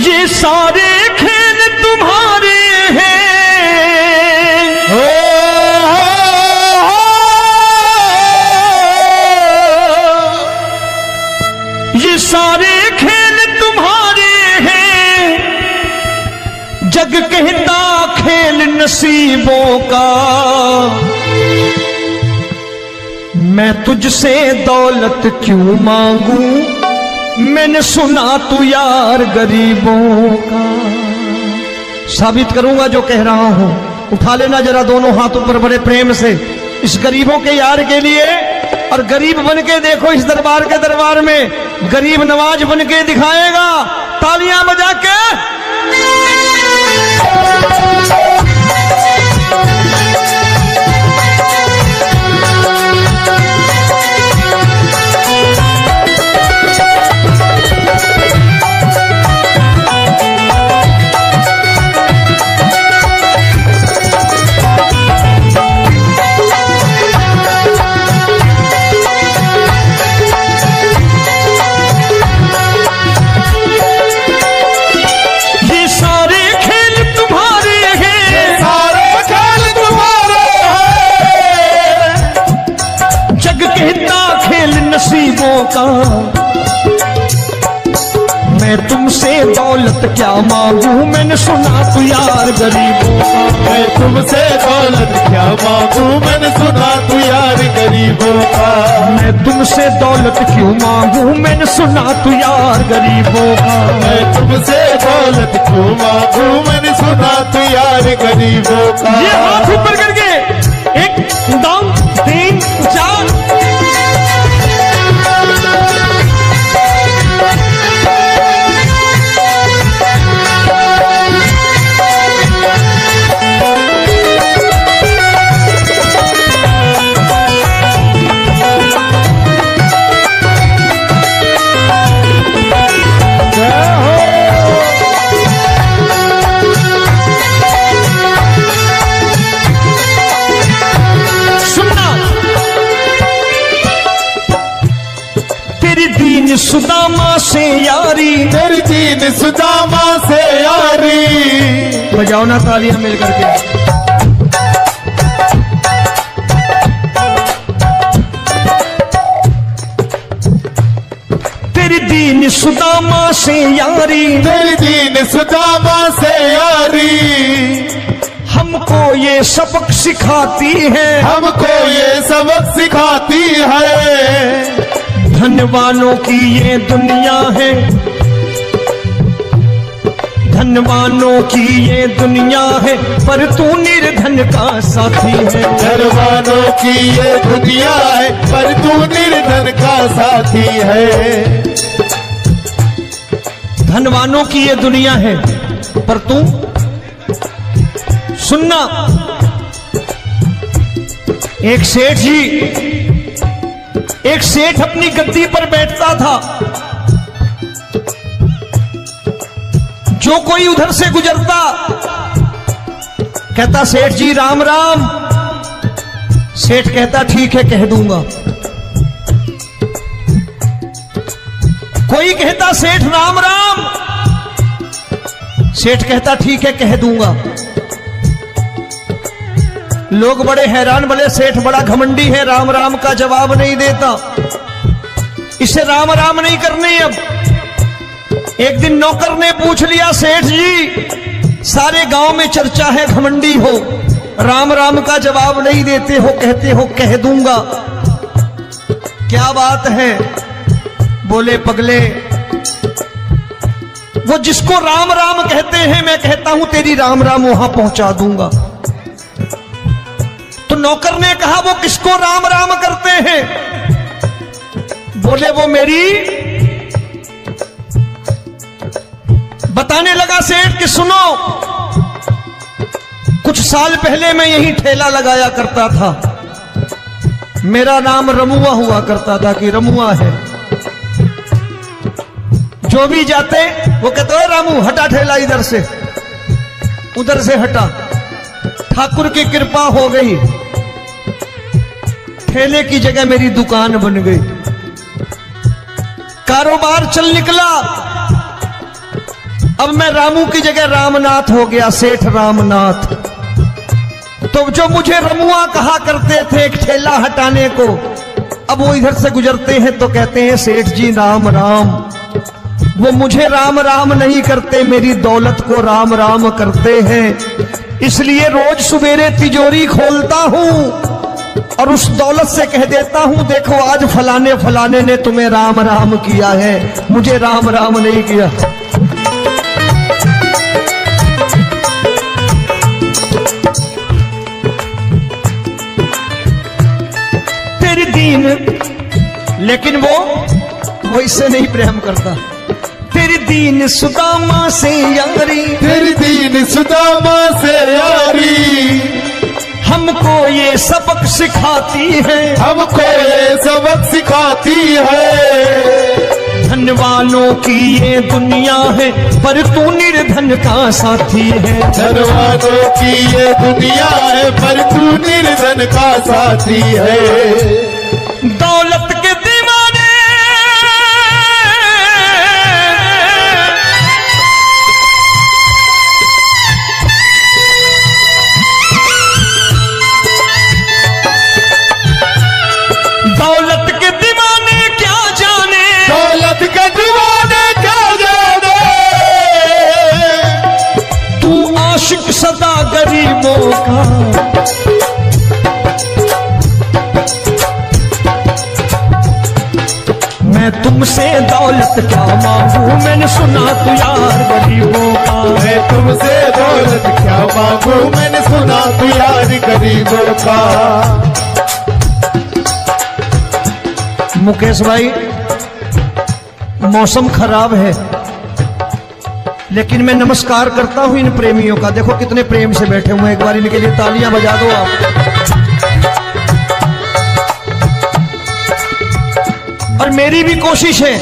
ये सारे खेल तुम्हारे हैं, ये सारे खेल तुम्हारे हैं, जग कहता खेल नसीबों का। मैं तुझसे दौलत क्यों मांगू, मैंने सुना तू यार गरीबों का। साबित करूंगा जो कह रहा हूं। उठा लेना जरा दोनों हाथ ऊपर बड़े प्रेम से इस गरीबों के यार के लिए, और गरीब बन के देखो इस दरबार के दरबार में गरीब नवाज बन के दिखाएगा, तालियां बजा के। नसीबों का मैं तुमसे दौलत क्या मांगू, मैंने सुना तू यार गरीबों का। मैं तुमसे दौलत क्या मांगू, मैंने सुना तू यार गरीबों का। मैं तुमसे दौलत क्यों मांगू, मैंने सुना तू यार गरीबों का। मैं तुमसे दौलत क्यों मांगू, मैंने सुना तू यार गरीबों का। ये हाथ ऊपर करके 1 2 3 4 सुदामा से यारी, तेरी दीन सुदामा से यारी। बजाओ ना तालियां मिल करके। तेरी दीन सुदामा से यारी, तेरी दीन सुदामा से यारी। हमको ये सबक सिखाती है, हमको ये सबक सिखाती है। धनवानों की ये दुनिया है, धनवानों की ये दुनिया है, पर तू निर्धन का साथी है। धनवानों की ये दुनिया है, पर तू निर्धन का साथी है। धनवानों की ये दुनिया है, पर तू सुनना। एक सेठ अपनी गद्दी पर बैठता था। जो कोई उधर से गुजरता कहता सेठ जी राम राम। सेठ कहता ठीक है कह दूंगा। कोई कहता सेठ राम राम। सेठ कहता ठीक है कह दूंगा। लोग बड़े हैरान, बोले सेठ बड़ा घमंडी है, राम राम का जवाब नहीं देता, इसे राम राम नहीं करने। अब एक दिन नौकर ने पूछ लिया सेठ जी सारे गांव में चर्चा है घमंडी हो, राम राम का जवाब नहीं देते हो, कहते हो कह दूंगा, क्या बात है? बोले पगले वो जिसको राम राम कहते हैं मैं कहता हूं तेरी राम राम वहां पहुंचा दूंगा। तो नौकर ने कहा वो किसको राम राम करते हैं? बोले वो मेरी। बताने लगा सेठ कि सुनो, कुछ साल पहले मैं यही ठेला लगाया करता था, मेरा नाम रमुआ हुआ करता था कि रमुआ है। जो भी जाते वो कहते हैं रामू हटा ठेला इधर से, उधर से हटा। ठाकुर की कृपा हो गई, ठेले की जगह मेरी दुकान बन गई, कारोबार चल निकला। अब मैं रामू की जगह रामनाथ हो गया, सेठ रामनाथ। तो जो मुझे रमुआ कहा करते थे एक ठेला हटाने को, अब वो इधर से गुजरते हैं तो कहते हैं सेठ जी राम राम। वो मुझे राम राम नहीं करते, मेरी दौलत को राम राम करते हैं। इसलिए रोज सवेरे तिजोरी खोलता हूं और उस दौलत से कह देता हूं, देखो आज फलाने फलाने ने तुम्हें राम राम किया है, मुझे राम राम नहीं किया। तेरी दीन, लेकिन वो इससे नहीं प्रेम करता। तेरी दीन सुदामा से यारी, तेरी दीन सुदामा से यारी, हमको ये सबक सिखाती है, हमको ये सबक सिखाती है। धन वालों की ये दुनिया है, पर तू निर्धन का साथी है। धन वालों की ये दुनिया है, पर तू निर्धन का साथी है। दौलत के दीवाने दौलत के दीवाने क्या जाने, दौलत के दीवाने क्या जाने। तू आशिक सदा गरीबों का। मैं तुमसे दौलत क्या मांगू, मैंने सुना तू यार गरीबों का। मैं तुमसे दौलत क्या मांगू, मैंने सुना तू यार गरीबों का। मुकेश भाई, मौसम खराब है, लेकिन मैं नमस्कार करता हूं इन प्रेमियों का। देखो कितने प्रेम से बैठे हुए हैं, एक बार इनके लिए तालियां बजा दो आप। और मेरी भी कोशिश है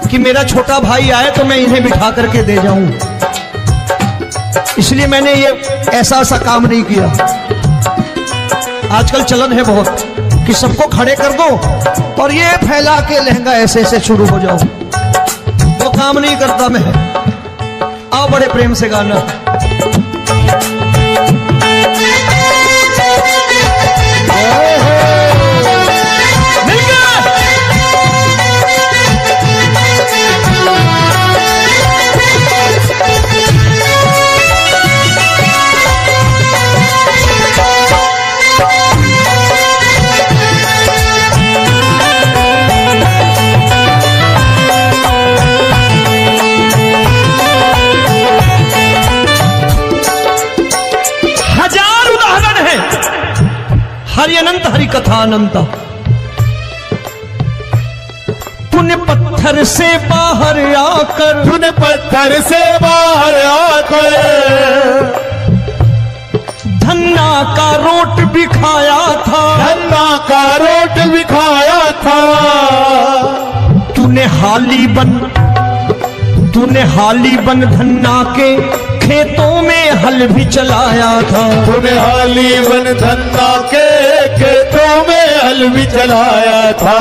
कि मेरा छोटा भाई आए तो मैं इन्हें बिठा करके दे जाऊं, इसलिए मैंने ये ऐसा काम नहीं किया। आजकल चलन है बहुत कि सबको खड़े कर दो और ये फैला के लहंगा ऐसे ऐसे शुरू हो जाओ, वो काम नहीं करता मैं। आओ बड़े प्रेम से गाना। हरि अनंत हरि कथा अनंत। तूने पत्थर से बाहर आकर, तूने पत्थर से बाहर आकर धन्ना का रोट भी खाया था, धन्ना का रोट भी खाया था। तूने हाली बन धन्ना के खेतों में हल भी चलाया था। तूने हाली बन धन्ना के खेतों में हल भी चलाया था।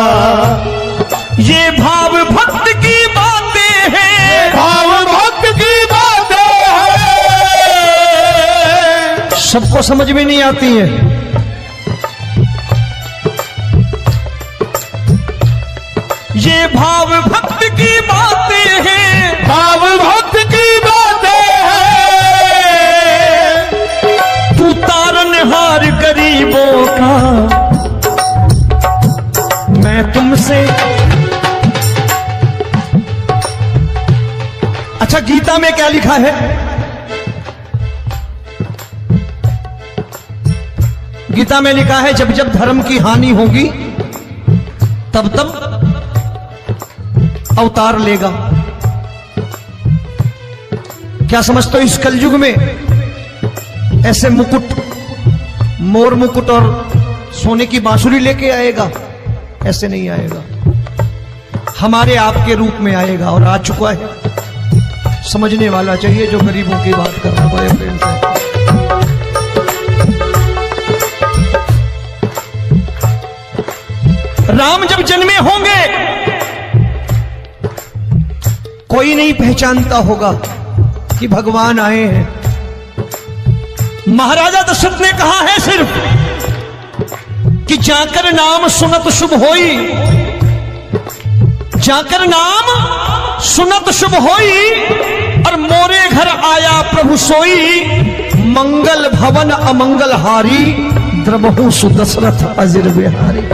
ये भाव भक्त की बातें हैं, भाव भक्त की बातें हैं। सबको समझ में नहीं आती है। ये भाव भक्त की बातें हैं, भाव भक्त की बातें हैं। तू तारनहार गरीबों का, मैं तुमसे। अच्छा, गीता में क्या लिखा है? गीता में लिखा है जब जब धर्म की हानि होगी तब तब अवतार लेगा। क्या समझते हो इस कलयुग में ऐसे मुकुट, मोर मुकुट और सोने की बांसुरी लेके आएगा? ऐसे नहीं आएगा, हमारे आपके रूप में आएगा और आ चुका है। समझने वाला चाहिए जो गरीबों की बात कर रहा है बड़े प्रेम से। राम जब जन्मे होंगे कोई नहीं पहचानता होगा कि भगवान आए हैं। महाराजा दशरथ ने कहा है सिर्फ कि जाकर नाम सुनत शुभ होई, जाकर नाम सुनत शुभ होई, और मोरे घर आया प्रभु सोई, मंगल भवन अमंगल हारी, द्रबहु सुदशरथ अजिर बिहारी।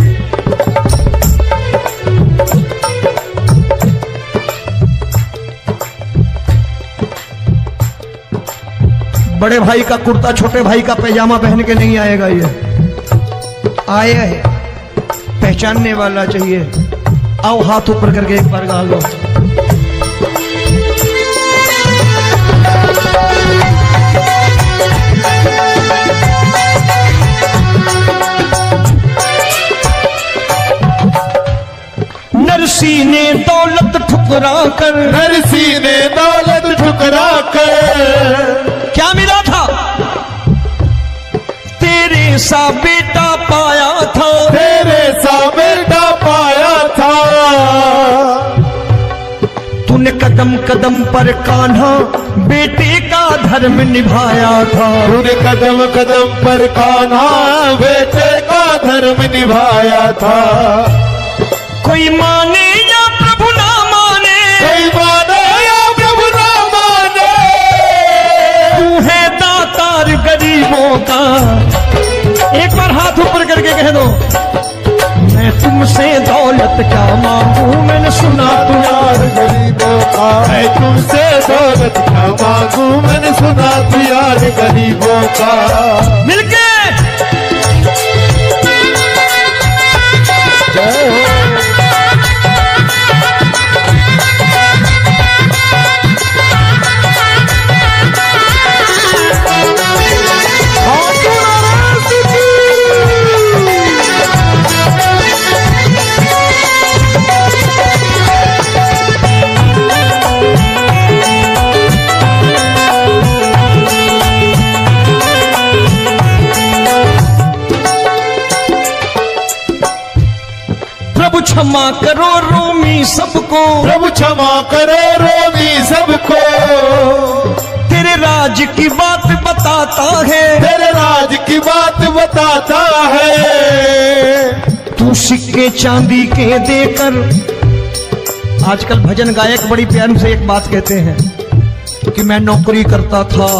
बड़े भाई का कुर्ता छोटे भाई का पैजामा पहन के नहीं आएगा, ये आया है पहचानने वाला चाहिए। आओ हाथ ऊपर करके एक बार गा लो। नरसी ने दौलत ठुकरा कर, नरसी ने दौलत ठुकरा कर, क्या मिला था? तेरे सा बेटा पाया था, तेरे सा बेटा पाया था। तूने कदम कदम पर कान्हा बेटे का धर्म निभाया था, तूने कदम कदम पर कान्हा बेटे का धर्म निभाया था। कोई माने या प्रभु ना माने, कोई माने या प्रभु ना माने, तू है दातार गरीबों का। एक बार हाथ ऊपर करके कह दो, मैं तुमसे दौलत क्या मांगू, मैंने सुना तू यार गरीबों का। मैं तुमसे दौलत क्या मांगू, मैंने सुना तू यार गरीबों का। मिलके जय हो। प्रभु क्षमा करो रोमी सबको, प्रभु क्षमा करो रोमी सबको। तेरे राज की बात बताता है, तेरे राज की बात बताता है। तू सिक्के चांदी के देकर। आजकल भजन गायक बड़ी प्यार से एक बात कहते हैं कि मैं नौकरी करता था,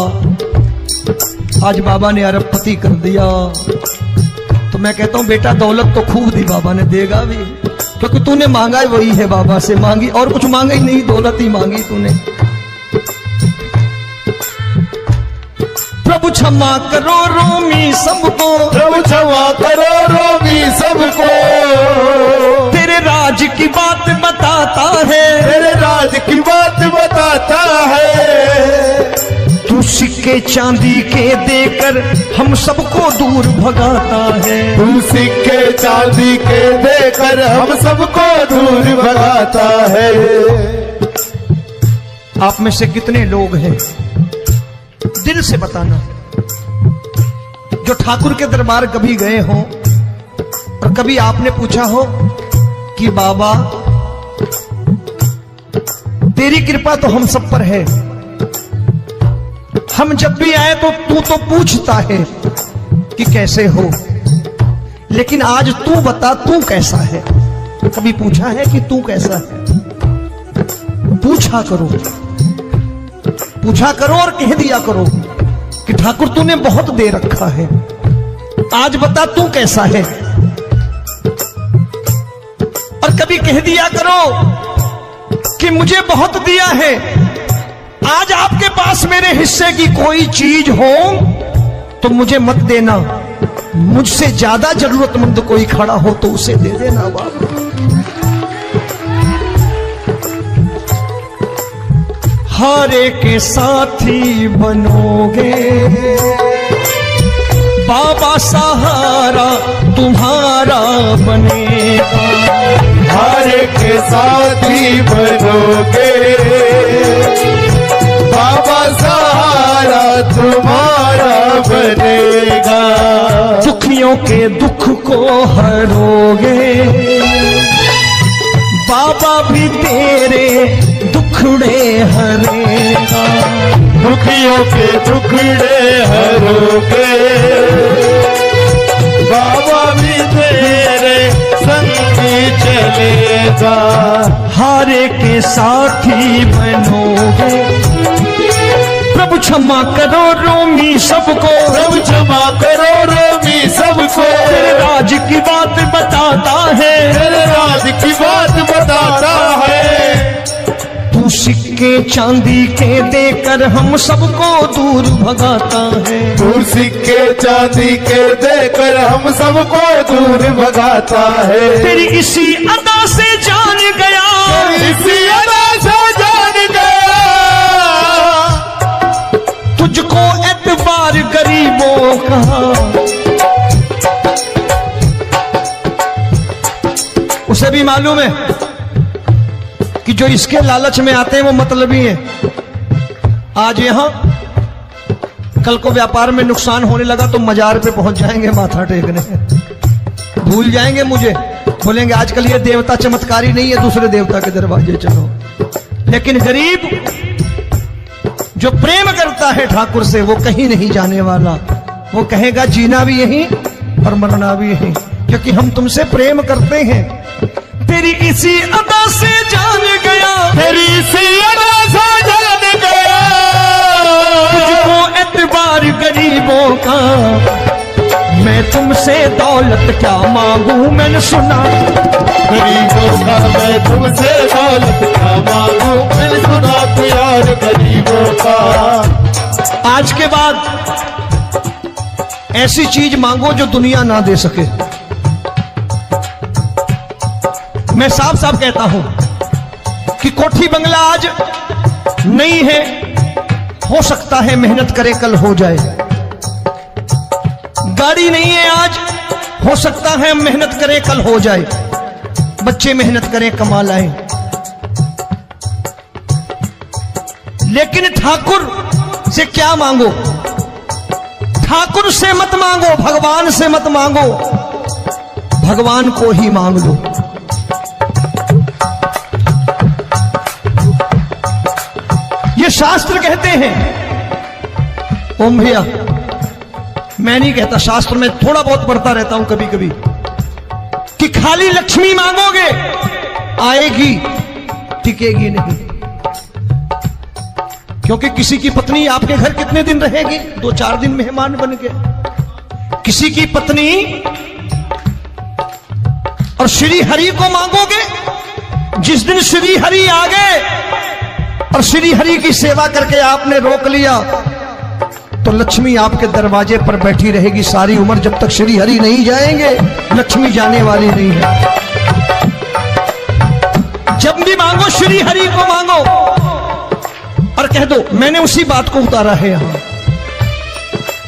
आज बाबा ने अरबपति कर दिया। तो मैं कहता हूं बेटा दौलत तो खूब दी बाबा ने, देगा भी, क्योंकि तूने मांगा ही वही है, बाबा से मांगी, और कुछ मांगा ही नहीं, दौलत ही मांगी तूने। प्रभु क्षमा करो रोमी सबको, प्रभु क्षमा करो रोमी सबको। तेरे राज की बात बताता है, तेरे राज की बात बताता है। तू सिक्के चांदी के देकर हम सबको दूर भगाता है। तू सिक्के चांदी के देकर हम सबको दूर भगाता है। आप में से कितने लोग हैं, दिल से बताना, जो ठाकुर के दरबार कभी गए हो और कभी आपने पूछा हो कि बाबा तेरी कृपा तो हम सब पर है, हम जब भी आए तो तू तो पूछता है कि कैसे हो, लेकिन आज तू बता तू कैसा है। कभी पूछा है कि तू कैसा है? पूछा करो, पूछा करो और कह दिया करो कि ठाकुर तूने बहुत दे रखा है, आज बता तू कैसा है। और कभी कह दिया करो कि मुझे बहुत दिया है, आज आपके पास मेरे हिस्से की कोई चीज हो तो मुझे मत देना, मुझसे ज्यादा जरूरतमंद कोई खड़ा हो तो उसे दे देना बाबा। हारे के साथी बनोगे बाबा, सहारा तुम्हारा बनेगा। हारे के साथी बनोगे बाबा, सहारा तुम्हारा बनेगा। दुखियों के दुख को हरोगे बाबा, भी तेरे दुख दुखड़े हरेगा, दुखियों के दुखड़े हरोगे, बाबा भी तेरे संगी चलेगा। हारे के साथी बनोगे, प्रभु क्षमा करो रोमी सबको, प्रभु क्षमा करो रोमी सबको, तेरे राज की बात बताता है, तेरे राज की बात बताता है। तू सिक्के चांदी के देकर हम सबको दूर भगाता है, तू सिक्के चांदी के देकर हम सबको दूर भगाता है। तेरी इसी अदा से जान गया, इसी अदा से जान गया, तुझको एतबार गरीबों का। उसे भी मालूम है कि जो इसके लालच में आते हैं वो मतलबी हैं। आज यहां कल को व्यापार में नुकसान होने लगा तो मजार पे पहुंच जाएंगे माथा टेकने, भूल जाएंगे मुझे, बोलेंगे आजकल ये देवता चमत्कारी नहीं है, दूसरे देवता के दरवाजे चलो। लेकिन गरीब जो प्रेम करता है ठाकुर से वो कहीं नहीं जाने वाला, वो कहेगा जीना भी यहीं और मरना भी यहीं, क्योंकि हम तुमसे प्रेम करते हैं। तेरी इसी अदा से जान गया, तेरी इसी अदा से जान गया, तुझको एतबार गरीबों का। मैं तुमसे दौलत क्या मांगू, मैंने सुना गरीबों का मैं तुमसे दौलत क्या मांगू, मैंने सुना प्यार गरीबों का। आज के बाद ऐसी चीज मांगो जो दुनिया ना दे सके। मैं साफ साफ कहता हूं कि कोठी बंगला आज नहीं है, हो सकता है मेहनत करे कल हो जाए। गाड़ी नहीं है आज, हो सकता है मेहनत करें कल हो जाए। बच्चे मेहनत करें कमा लाएं, लेकिन ठाकुर से क्या मांगो? ठाकुर से मत मांगो, भगवान से मत मांगो, भगवान को ही मांग लो। ये शास्त्र कहते हैं, ओम भैया मैं नहीं कहता, शास्त्र में थोड़ा बहुत पढ़ता रहता हूं कभी कभी, कि खाली लक्ष्मी मांगोगे आएगी, टिकेगी नहीं। क्योंकि किसी की पत्नी आपके घर कितने दिन रहेगी? 2-4 दिन मेहमान बन के। किसी की पत्नी और श्री हरि को मांगोगे, जिस दिन श्री हरि आ गए और श्री हरि की सेवा करके आपने रोक लिया तो लक्ष्मी आपके दरवाजे पर बैठी रहेगी सारी उम्र। जब तक श्री हरि नहीं जाएंगे लक्ष्मी जाने वाली नहीं है। जब भी मांगो श्री हरि को मांगो और कह दो मैंने उसी बात को उतारा है यहां।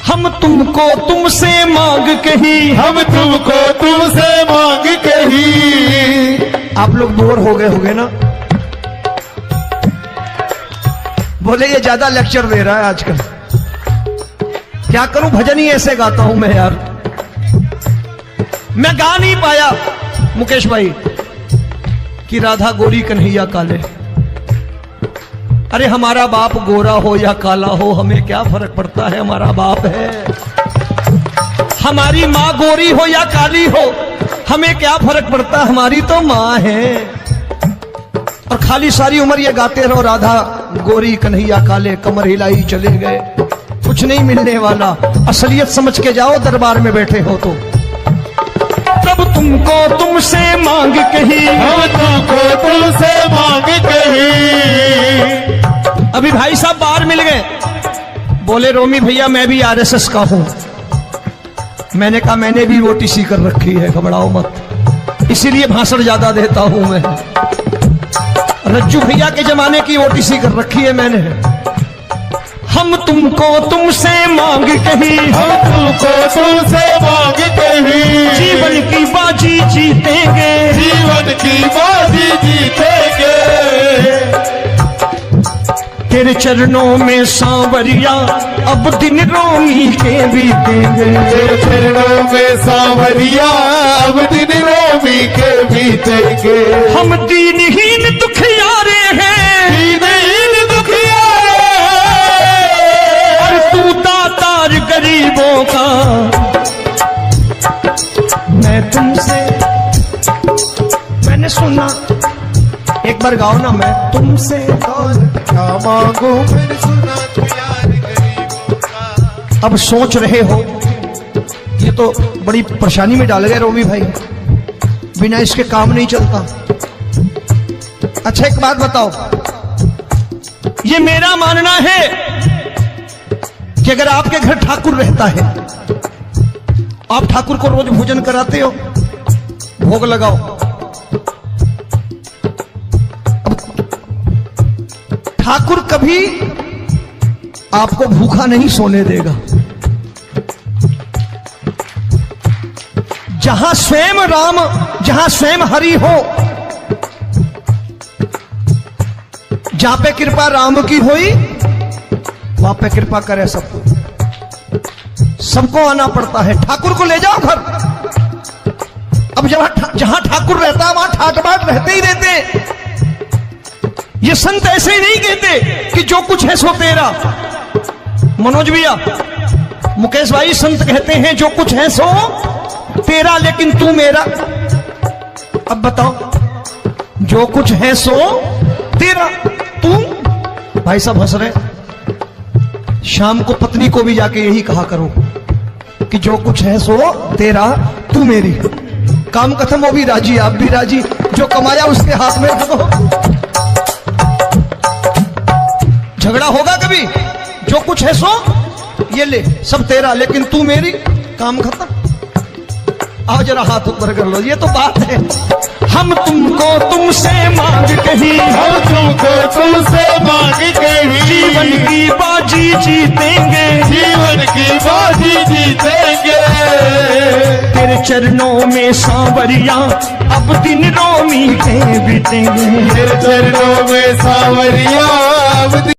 हम तुमको तुमसे मांग कही, हम तुमको तुमसे मांग कही। आप लोग बोर हो गए होंगे ना, बोले ये ज्यादा लेक्चर दे रहा है आजकल। क्या करूं, भजन ही ऐसे गाता हूं मैं यार। मैं गा नहीं पाया मुकेश भाई कि राधा गोरी कन्हैया काले। अरे हमारा बाप गोरा हो या काला हो हमें क्या फर्क पड़ता है, हमारा बाप है। हमारी माँ गोरी हो या काली हो हमें क्या फर्क पड़ता, हमारी तो माँ है। और खाली सारी उम्र ये गाते रहो राधा गोरी कन्हैया काले, कमर हिलाई चले गए, कुछ नहीं मिलने वाला। असलियत समझ के जाओ दरबार में बैठे हो तो। तब तुमको तुमसे मांग कही, हम तुमको तुमसे मांग कही। अभी भाई साहब बाहर मिल गए, बोले रोमी भैया मैं भी आरएसएस का हूं। मैंने कहा मैंने भी ओटीसी कर रखी है, घबराओ मत, इसीलिए भाषण ज्यादा देता हूं मैं। रज्जू भैया के जमाने की ओटीसी कर रखी है मैंने। हम तुमको तुमसे मांग कही, हम तुमको तुमसे मांग कही। जीवन की बाजी जीतेंगे, जीवन की बाजी जीतेंगे। तेरे चरणों में सांवरिया अब दिन रोमी के बीतेंगे। तेरे चरणों में सांवरिया अब दिन रोमी के बीतेंगे। हम दीनहीन दुखियारे हैं, दीन बेहतर गाओ ना। मैं तुमसे दौलत क्या मांगू, मैंने सुना तू यार गरीबों का। अब सोच रहे हो, ये तो बड़ी परेशानी में डाल गए रोमी भाई, बिना इसके काम नहीं चलता। अच्छा एक बात बताओ, ये मेरा मानना है कि अगर आपके घर ठाकुर रहता है, आप ठाकुर को रोज भोजन कराते हो, भोग लगाओ, ठाकुर कभी आपको भूखा नहीं सोने देगा। जहां स्वयं राम, जहां स्वयं हरि हो, जहां पे कृपा राम की होई, वहां पे कृपा करे सबको। सबको आना पड़ता है, ठाकुर को ले जाओ घर। अब जहां ठाकुर रहता है वहां ठाट बाट रहते ही रहते हैं। ये संत ऐसे ही नहीं कहते कि जो कुछ है सो तेरा। मनोज भैया, मुकेश भाई, संत कहते हैं जो कुछ है सो तेरा, लेकिन तू मेरा। अब बताओ, जो कुछ है सो तेरा, तू। भाई साहब हंस रहे। शाम को पत्नी को भी जाके यही कहा करो कि जो कुछ है सो तेरा, तू मेरी। काम खत्म, वो भी राजी, आप भी राजी। जो कमाया उसके हाथ में रख दो। झगड़ा होगा कभी? जो कुछ है सो ये ले, सब तेरा, लेकिन तू मेरी। काम खत्म। आओ जरा हाथ ऊपर कर लो, ये तो बात है। हम तुमको तुमसे मांग कहीं, हम तुमको तुमसे मांग कहीं, जीवन की बाजी जीतेंगे, जीवन की बाजी जीतेंगे। तेरे चरणों में सांवरिया अब दिन रोमी के बीतेंगे। तेरे चरणों में सांवरिया अब